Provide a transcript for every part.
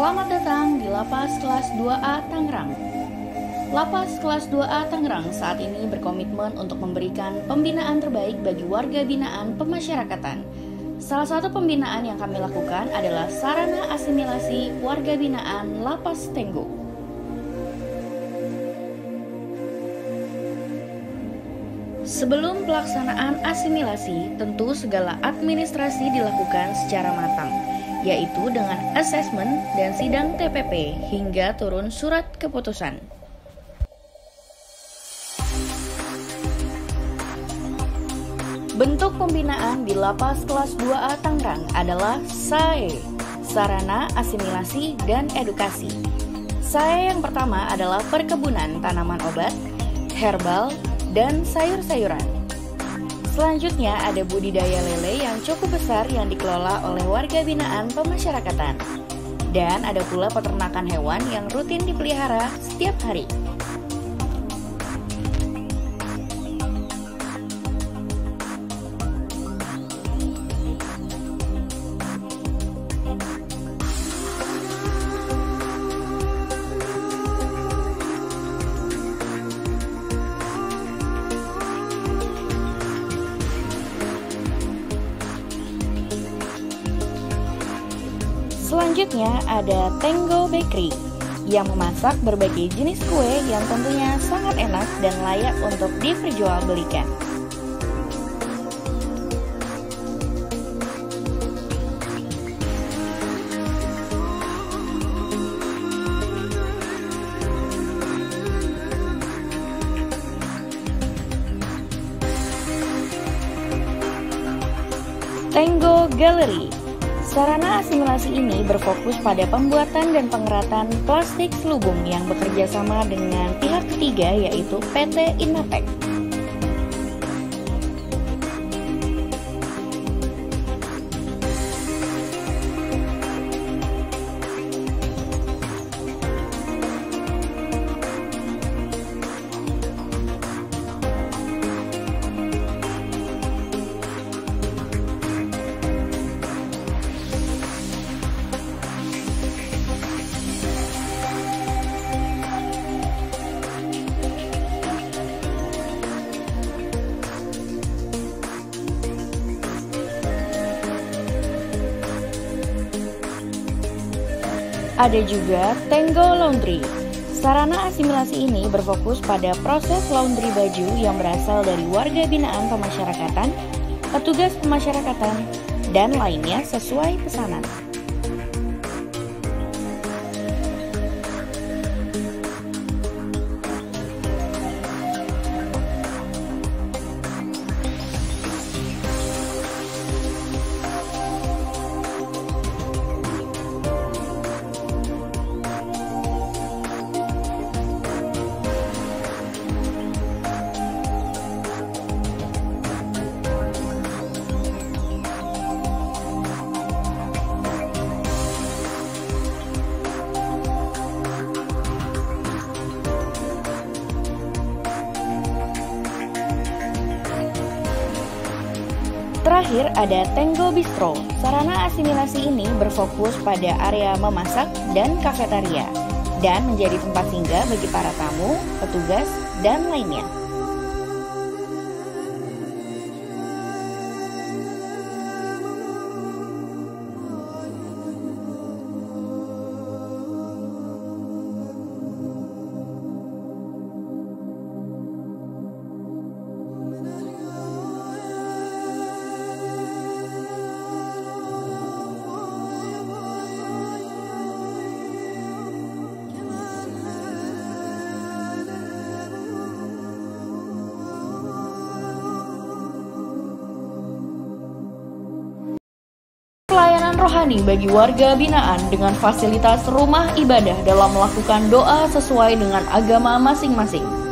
Selamat datang di Lapas Kelas 2A Tangerang. Lapas Kelas 2A Tangerang saat ini berkomitmen untuk memberikan pembinaan terbaik bagi warga binaan pemasyarakatan. Salah satu pembinaan yang kami lakukan adalah sarana asimilasi warga binaan Lapas Tenggo. Sebelum pelaksanaan asimilasi, tentu segala administrasi dilakukan secara matang, yaitu dengan asesmen dan sidang TPP hingga turun surat keputusan. Bentuk pembinaan di Lapas Kelas 2A Tangerang adalah SAE, Sarana Asimilasi dan Edukasi. SAE yang pertama adalah perkebunan tanaman obat, herbal, dan sayur-sayuran. Selanjutnya ada budidaya lele yang cukup besar yang dikelola oleh warga binaan pemasyarakatan. Dan ada pula peternakan hewan yang rutin dipelihara setiap hari. Selanjutnya ada Tenggo Bakery yang memasak berbagai jenis kue yang tentunya sangat enak dan layak untuk diperjualbelikan. Tenggo Gallery. Sarana asimilasi ini berfokus pada pembuatan dan pengeratan plastik selubung yang bekerja sama dengan pihak ketiga yaitu PT Innatech. Ada juga Tenggo Laundry. Sarana asimilasi ini berfokus pada proses laundry baju yang berasal dari warga binaan pemasyarakatan, petugas pemasyarakatan, dan lainnya sesuai pesanan. Terakhir ada Tenggo Bistro. Sarana asimilasi ini berfokus pada area memasak dan kafetaria dan menjadi tempat singgah bagi para tamu, petugas, dan lainnya. Pelayanan rohani bagi warga binaan dengan fasilitas rumah ibadah dalam melakukan doa sesuai dengan agama masing-masing.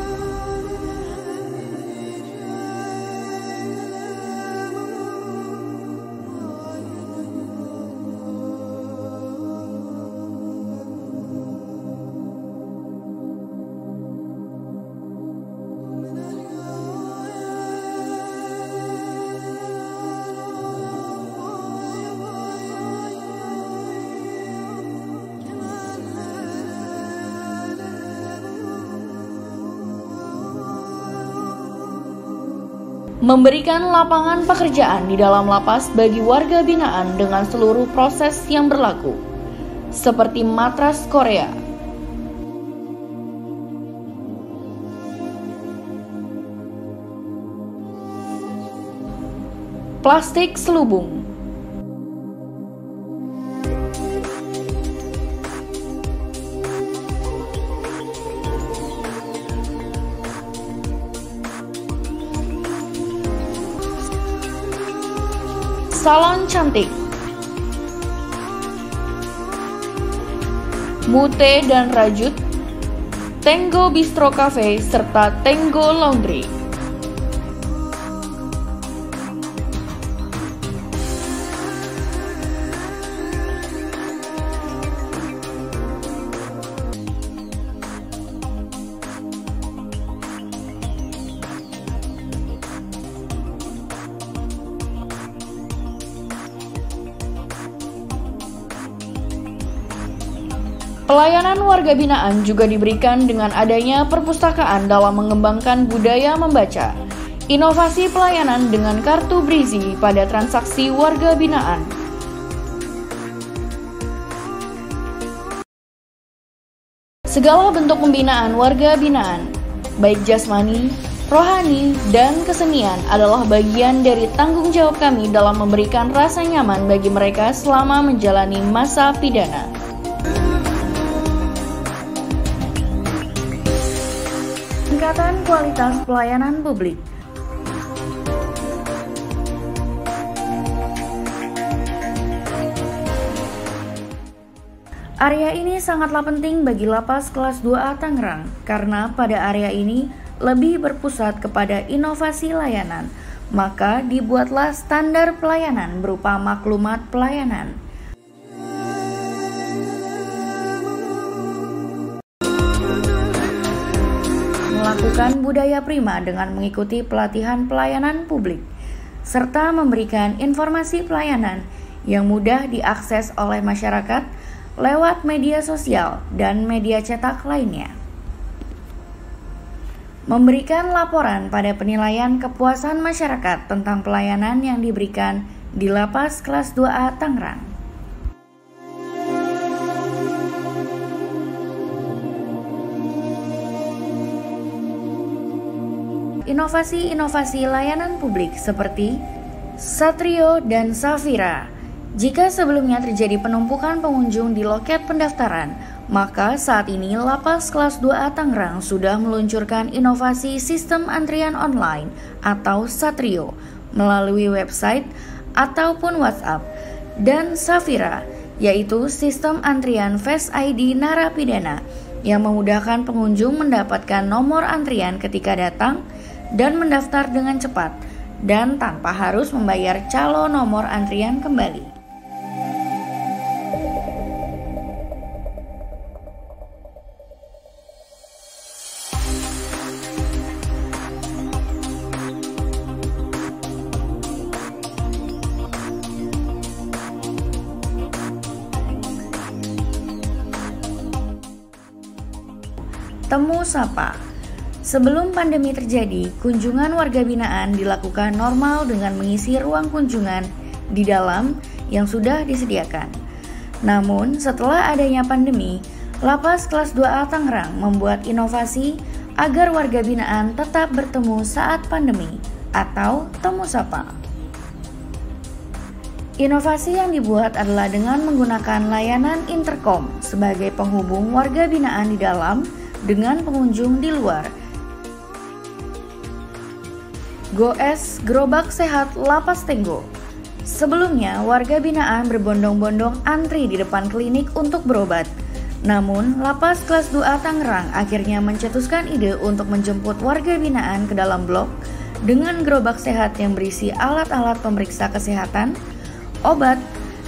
memberikan lapangan pekerjaan di dalam lapas bagi warga binaan dengan seluruh proses yang berlaku, seperti matras Korea, plastik selubung, salon cantik, Mute dan Rajut, Tango Bistro Cafe, serta Tango Laundry. Pelayanan warga binaan juga diberikan dengan adanya perpustakaan dalam mengembangkan budaya membaca, inovasi pelayanan dengan kartu Brizi pada transaksi warga binaan. Segala bentuk pembinaan warga binaan, baik jasmani, rohani, dan kesenian adalah bagian dari tanggung jawab kami dalam memberikan rasa nyaman bagi mereka selama menjalani masa pidana. Peningkatan kualitas pelayanan publik. Area ini sangatlah penting bagi lapas kelas 2A Tangerang karena pada area ini lebih berpusat kepada inovasi layanan, maka dibuatlah standar pelayanan berupa maklumat pelayanan. Melakukan budaya prima dengan mengikuti pelatihan pelayanan publik, serta memberikan informasi pelayanan yang mudah diakses oleh masyarakat lewat media sosial dan media cetak lainnya. Memberikan laporan pada penilaian kepuasan masyarakat tentang pelayanan yang diberikan di Lapas Kelas 2A Tangerang. Inovasi-inovasi layanan publik seperti Satrio dan Safira. Jika sebelumnya terjadi penumpukan pengunjung di loket pendaftaran, maka saat ini Lapas Kelas 2A Tangerang sudah meluncurkan inovasi sistem antrian online atau Satrio melalui website ataupun WhatsApp, dan Safira, yaitu sistem antrian Face ID narapidana yang memudahkan pengunjung mendapatkan nomor antrian ketika datang dan mendaftar dengan cepat dan tanpa harus membayar calo nomor antrian kembali. Temu Sapa. Sebelum pandemi terjadi, kunjungan warga binaan dilakukan normal dengan mengisi ruang kunjungan di dalam yang sudah disediakan. Namun, setelah adanya pandemi, Lapas Kelas 2A Tangerang membuat inovasi agar warga binaan tetap bertemu saat pandemi atau Temu Sapa. Inovasi yang dibuat adalah dengan menggunakan layanan intercom sebagai penghubung warga binaan di dalam dengan pengunjung di luar. Goes Gerobak Sehat Lapas Tenggo. Sebelumnya, warga binaan berbondong-bondong antri di depan klinik untuk berobat. Namun, Lapas Kelas 2A Tangerang akhirnya mencetuskan ide untuk menjemput warga binaan ke dalam blok dengan gerobak sehat yang berisi alat-alat pemeriksa kesehatan, obat,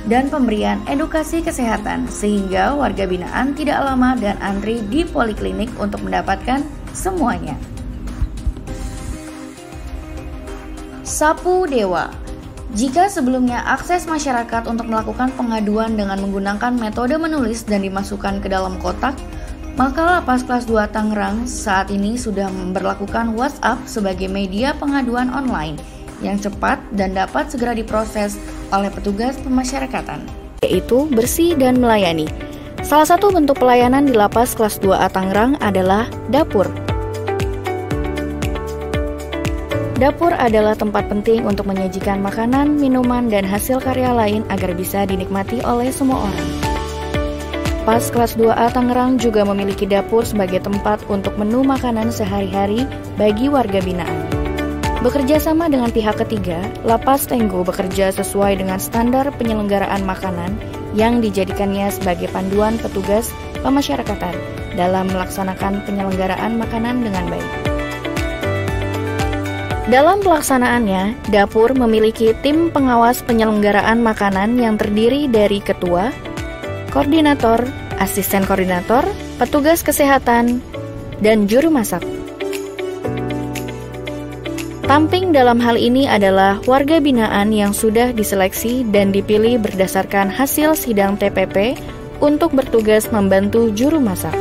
dan pemberian edukasi kesehatan, sehingga warga binaan tidak lama dan antri di poliklinik untuk mendapatkan semuanya. Sapu Dewa. Jika sebelumnya akses masyarakat untuk melakukan pengaduan dengan menggunakan metode menulis dan dimasukkan ke dalam kotak, maka Lapas Kelas 2 Tangerang saat ini sudah memberlakukan WhatsApp sebagai media pengaduan online yang cepat dan dapat segera diproses oleh petugas pemasyarakatan, yaitu bersih dan melayani. Salah satu bentuk pelayanan di Lapas Kelas 2A Tangerang adalah dapur. Dapur adalah tempat penting untuk menyajikan makanan, minuman, dan hasil karya lain agar bisa dinikmati oleh semua orang. Lapas Kelas 2A Tangerang juga memiliki dapur sebagai tempat untuk menu makanan sehari-hari bagi warga binaan. Bekerja sama dengan pihak ketiga, Lapas Tenggo bekerja sesuai dengan standar penyelenggaraan makanan yang dijadikannya sebagai panduan petugas pemasyarakatan dalam melaksanakan penyelenggaraan makanan dengan baik. Dalam pelaksanaannya, dapur memiliki tim pengawas penyelenggaraan makanan yang terdiri dari ketua, koordinator, asisten koordinator, petugas kesehatan, dan juru masak. Tamping dalam hal ini adalah warga binaan yang sudah diseleksi dan dipilih berdasarkan hasil sidang TPP untuk bertugas membantu juru masak.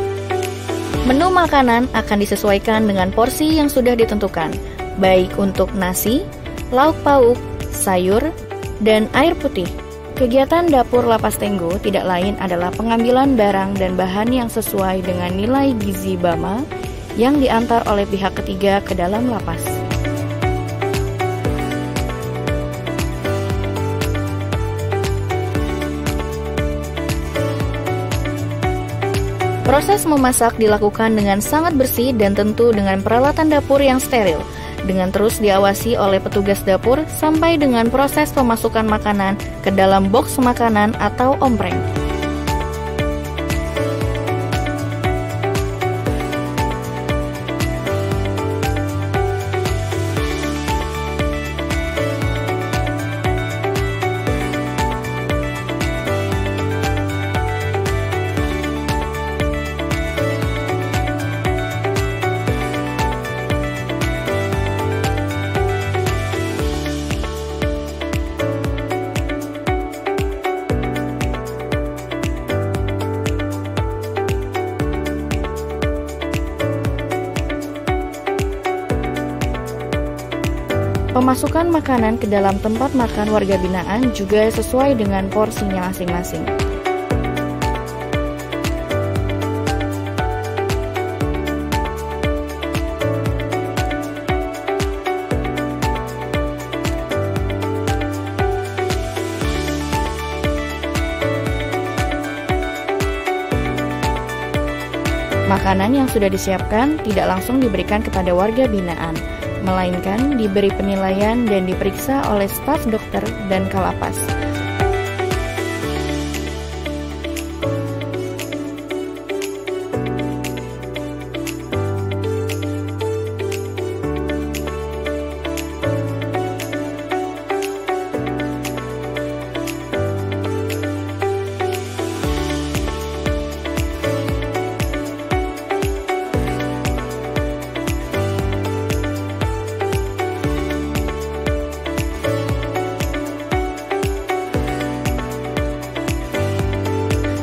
Menu makanan akan disesuaikan dengan porsi yang sudah ditentukan, baik untuk nasi, lauk pauk, sayur, dan air putih. Kegiatan dapur Lapas Tenggo tidak lain adalah pengambilan barang dan bahan yang sesuai dengan nilai gizi BAMA yang diantar oleh pihak ketiga ke dalam lapas. Proses memasak dilakukan dengan sangat bersih dan tentu dengan peralatan dapur yang steril, dengan terus diawasi oleh petugas dapur sampai dengan proses pemasukan makanan ke dalam box makanan atau ompreng. Pemasukan makanan ke dalam tempat makan warga binaan juga sesuai dengan porsinya masing-masing. Makanan yang sudah disiapkan tidak langsung diberikan kepada warga binaan, melainkan diberi penilaian dan diperiksa oleh staf dokter dan Kalapas.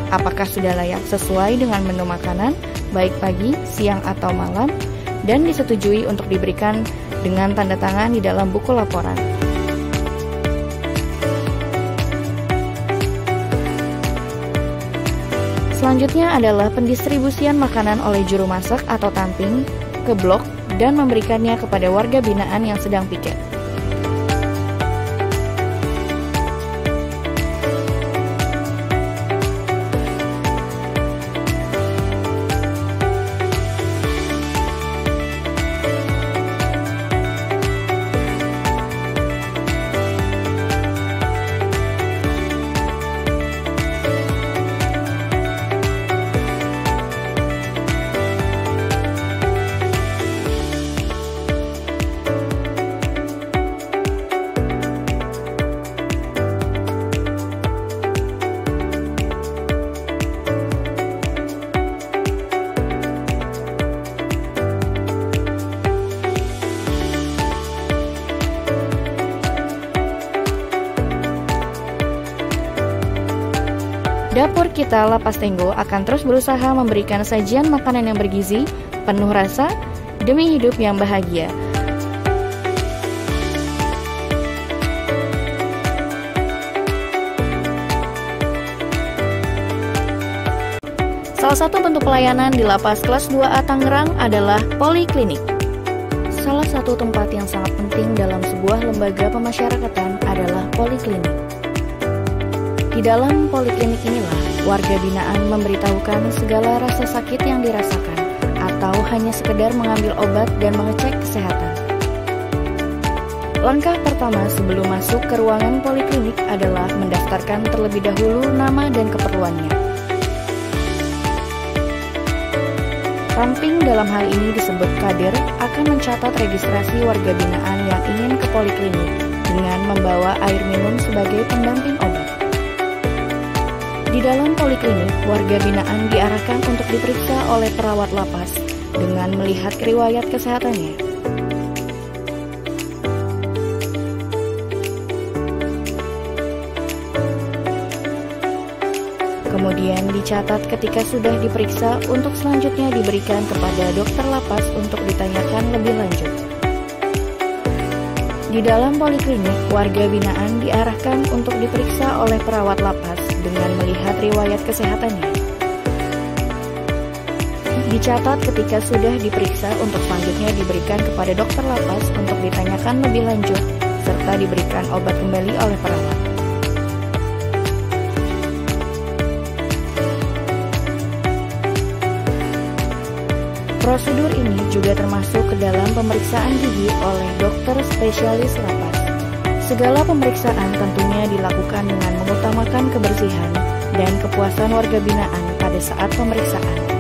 Apakah sudah layak sesuai dengan menu makanan, baik pagi, siang, atau malam, dan disetujui untuk diberikan dengan tanda tangan di dalam buku laporan. Selanjutnya adalah pendistribusian makanan oleh juru masak atau tamping ke blok dan memberikannya kepada warga binaan yang sedang piket. Dapur kita Lapas Tenggo akan terus berusaha memberikan sajian makanan yang bergizi, penuh rasa, demi hidup yang bahagia. Salah satu bentuk pelayanan di Lapas Kelas 2A Tangerang adalah poliklinik. Salah satu tempat yang sangat penting dalam sebuah lembaga pemasyarakatan adalah poliklinik. Di dalam poliklinik inilah warga binaan memberitahukan segala rasa sakit yang dirasakan atau hanya sekedar mengambil obat dan mengecek kesehatan. Langkah pertama sebelum masuk ke ruangan poliklinik adalah mendaftarkan terlebih dahulu nama dan keperluannya. Ramping dalam hal ini disebut kader akan mencatat registrasi warga binaan yang ingin ke poliklinik dengan membawa air minum sebagai pendamping obat. Di dalam poliklinik, warga binaan diarahkan untuk diperiksa oleh perawat lapas dengan melihat riwayat kesehatannya. Kemudian dicatat ketika sudah diperiksa untuk selanjutnya diberikan kepada dokter lapas untuk ditanyakan lebih lanjut. Di dalam poliklinik, warga binaan diarahkan untuk diperiksa oleh perawat lapas dengan melihat riwayat kesehatannya. Dicatat ketika sudah diperiksa untuk selanjutnya diberikan kepada dokter lapas untuk ditanyakan lebih lanjut, serta diberikan obat kembali oleh perawat. Prosedur ini juga termasuk ke dalam pemeriksaan gigi oleh dokter spesialis lapas. Segala pemeriksaan tentunya dilakukan dengan mengutamakan kebersihan dan kepuasan warga binaan pada saat pemeriksaan.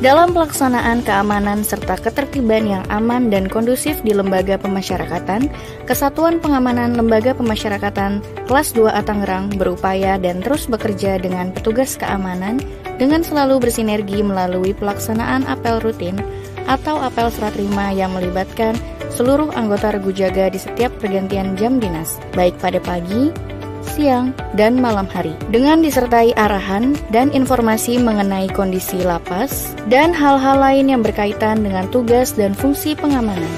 Dalam pelaksanaan keamanan serta ketertiban yang aman dan kondusif di lembaga pemasyarakatan, Kesatuan Pengamanan Lembaga Pemasyarakatan Kelas 2A Tangerang berupaya dan terus bekerja dengan petugas keamanan dengan selalu bersinergi melalui pelaksanaan apel rutin atau apel serah terima yang melibatkan seluruh anggota regu jaga di setiap pergantian jam dinas, baik pada pagi, siang, dan malam hari, dengan disertai arahan dan informasi mengenai kondisi lapas dan hal-hal lain yang berkaitan dengan tugas dan fungsi pengamanan.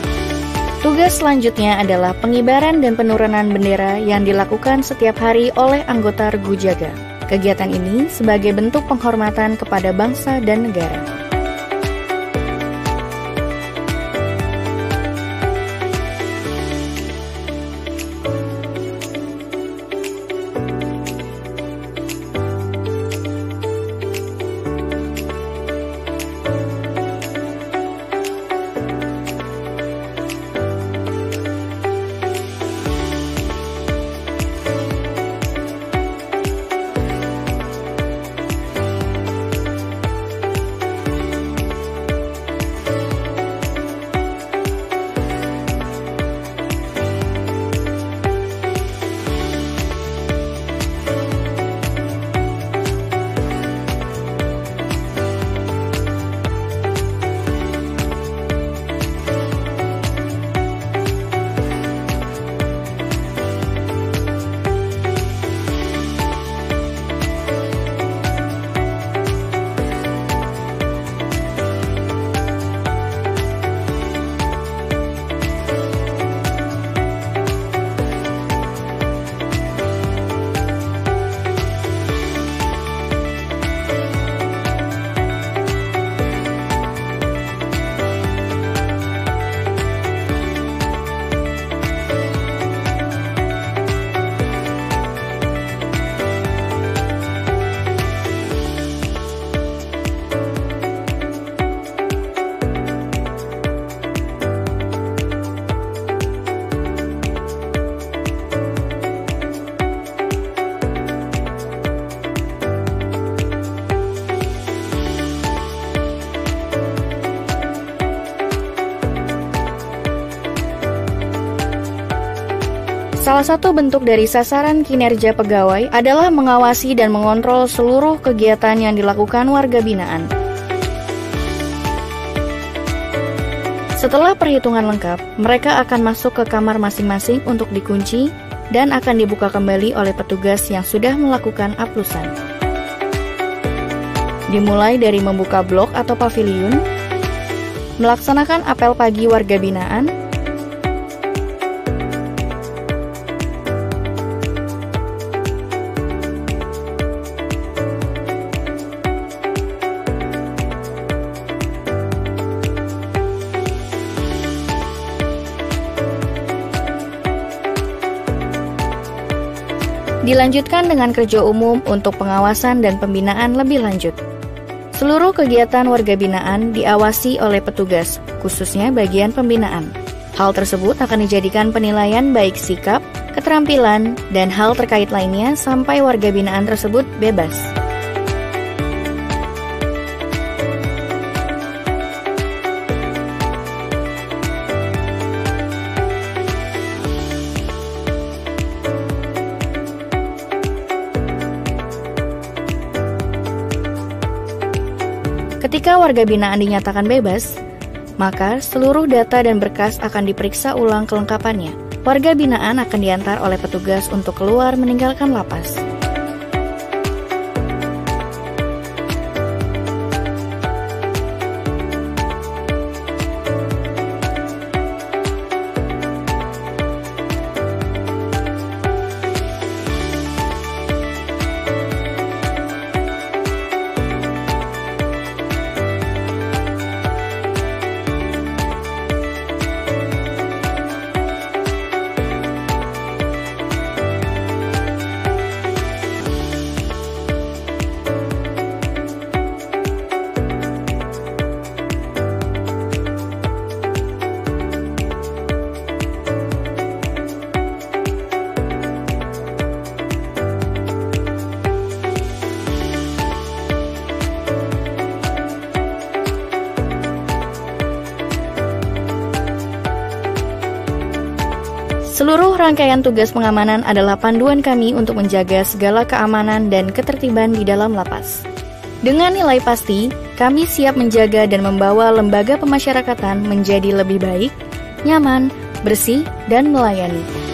Tugas selanjutnya adalah pengibaran dan penurunan bendera yang dilakukan setiap hari oleh anggota regu jaga. Kegiatan ini sebagai bentuk penghormatan kepada bangsa dan negara. Salah satu bentuk dari sasaran kinerja pegawai adalah mengawasi dan mengontrol seluruh kegiatan yang dilakukan warga binaan. Setelah perhitungan lengkap, mereka akan masuk ke kamar masing-masing untuk dikunci dan akan dibuka kembali oleh petugas yang sudah melakukan aplusan. Dimulai dari membuka blok atau paviliun, melaksanakan apel pagi warga binaan, dilanjutkan dengan kerja umum untuk pengawasan dan pembinaan lebih lanjut. Seluruh kegiatan warga binaan diawasi oleh petugas, khususnya bagian pembinaan. Hal tersebut akan dijadikan penilaian baik sikap, keterampilan, dan hal terkait lainnya sampai warga binaan tersebut bebas. Ketika warga binaan dinyatakan bebas, maka seluruh data dan berkas akan diperiksa ulang kelengkapannya. Warga binaan akan diantar oleh petugas untuk keluar meninggalkan lapas. Seluruh rangkaian tugas pengamanan adalah panduan kami untuk menjaga segala keamanan dan ketertiban di dalam lapas. Dengan nilai pasti, kami siap menjaga dan membawa lembaga pemasyarakatan menjadi lebih baik, nyaman, bersih, dan melayani.